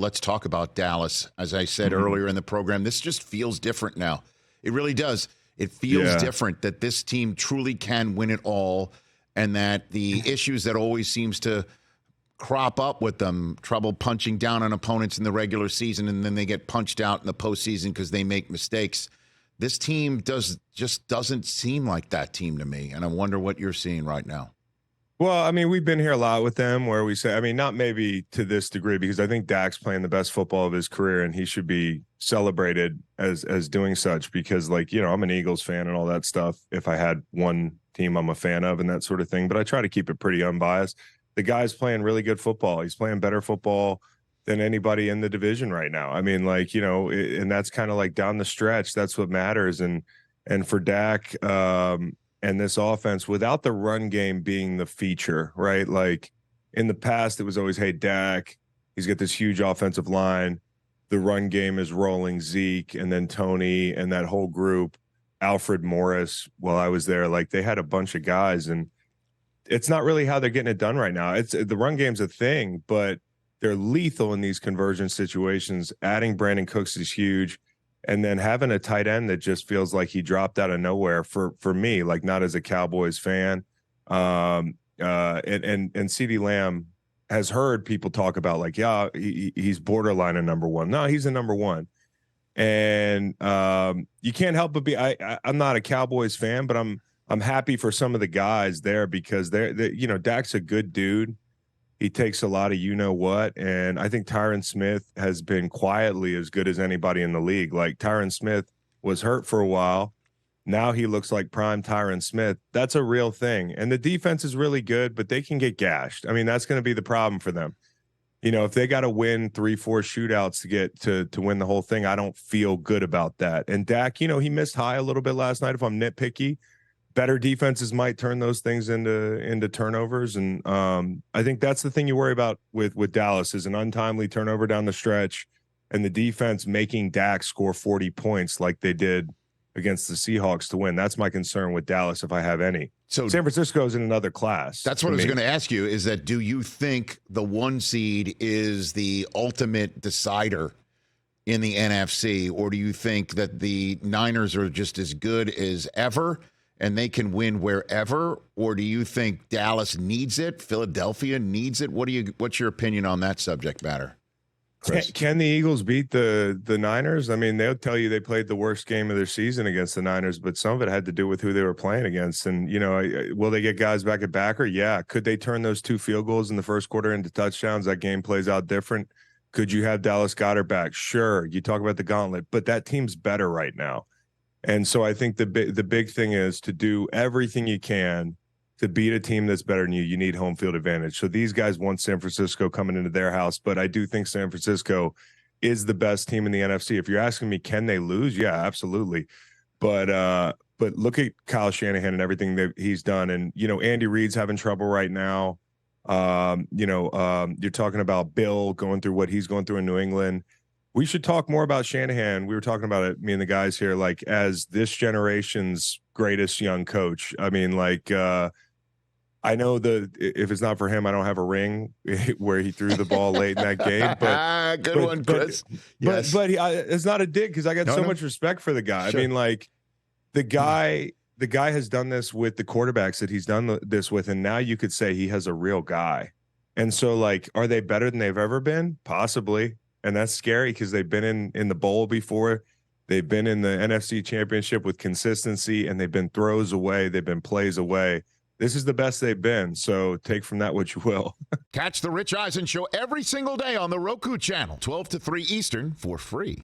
let's talk about Dallas. As I said earlier in the program, this just feels different now. It really does. It feels different that this team truly can win it all, and that the issues that always seems to crop up with them, trouble punching down on opponents in the regular season, and then they get punched out in the postseason because they make mistakes. This team just doesn't seem like that team to me, and I wonder what you're seeing right now. Well, I mean, we've been here a lot with them where we say, I mean, not maybe to this degree, because I think Dak's playing the best football of his career and he should be celebrated as doing such, because, like, you know, I'm an Eagles fan and all that stuff. If I had one team I'm a fan of and that sort of thing, but I try to keep it pretty unbiased. The guy's playing really good football. He's playing better football than anybody in the division right now. I mean, like, you know, and that's kind of like down the stretch. That's what matters. And for Dak, and this offense, without the run game being the feature, right? Like in the past, it was always, hey, Dak, he's got this huge offensive line. The run game is rolling Zeke and then Tony and that whole group. Alfred Morris, while I was there, like they had a bunch of guys, and it's not really how they're getting it done right now. It's the run game's a thing, but they're lethal in these conversion situations. Adding Brandon Cooks is huge. And then having a tight end that just feels like he dropped out of nowhere for me, like not as a Cowboys fan. And CeeDee Lamb has heard people talk about like, yeah, he's borderline a number one. No, he's a number one. And you can't help but be. I'm not a Cowboys fan, but I'm happy for some of the guys there because they're you know, Dak's a good dude. He takes a lot of you-know-what, and I think Tyron Smith has been quietly as good as anybody in the league. Like, Tyron Smith was hurt for a while. Now he looks like prime Tyron Smith. That's a real thing. And the defense is really good, but they can get gashed. I mean, that's going to be the problem for them. You know, if they got to win 3-4 shootouts to get to win the whole thing, I don't feel good about that. And Dak, you know, he missed high a little bit last night, if I'm nitpicky. Better defenses might turn those things into turnovers. And I think that's the thing you worry about with Dallas is an untimely turnover down the stretch and the defense making Dak score 40 points like they did against the Seahawks to win. That's my concern with Dallas if I have any. So San Francisco's in another class. That's what I was going to ask you, is that do you think the 1 seed is the ultimate decider in the NFC, or do you think that the Niners are just as good as ever and they can win wherever, or do you think Dallas needs it, Philadelphia needs it? What's your opinion on that subject matter, Chris? Can the Eagles beat the Niners? I mean, they'll tell you they played the worst game of their season against the Niners, but some of it had to do with who they were playing against. And, you know, will they get guys back at backer? Yeah. Could they turn those 2 field goals in the first quarter into touchdowns? That game plays out different. Could you have Dallas Goedert back? Sure. You talk about the gauntlet, but that team's better right now. And so I think the big thing is to do everything you can to beat a team that's better than you. You need home field advantage. So these guys want San Francisco coming into their house, but I do think San Francisco is the best team in the NFC. If you're asking me, can they lose? Yeah, absolutely. But look at Kyle Shanahan and everything that he's done. And, you know, Andy Reid's having trouble right now. You're talking about Bill going through what he's going through in New England. We should talk more about Shanahan. We were talking about it, me and the guys here, like as this generation's greatest young coach. I mean, like, I know if it's not for him, I don't have a ring where he threw the ball late in that game. But good one, Chris. Yes. But it's not a dig because I got so much respect for the guy. Sure. I mean, like the guy has done this with the quarterbacks that he's done this with, and now you could say he has a real guy. And so, like, are they better than they've ever been? Possibly. And that's scary because they've been in the bowl before. They've been in the NFC Championship with consistency, and they've been throws away. They've been plays away. This is the best they've been, so take from that what you will. Catch the Rich Eisen Show every single day on the Roku channel, 12 to 3 Eastern, for free.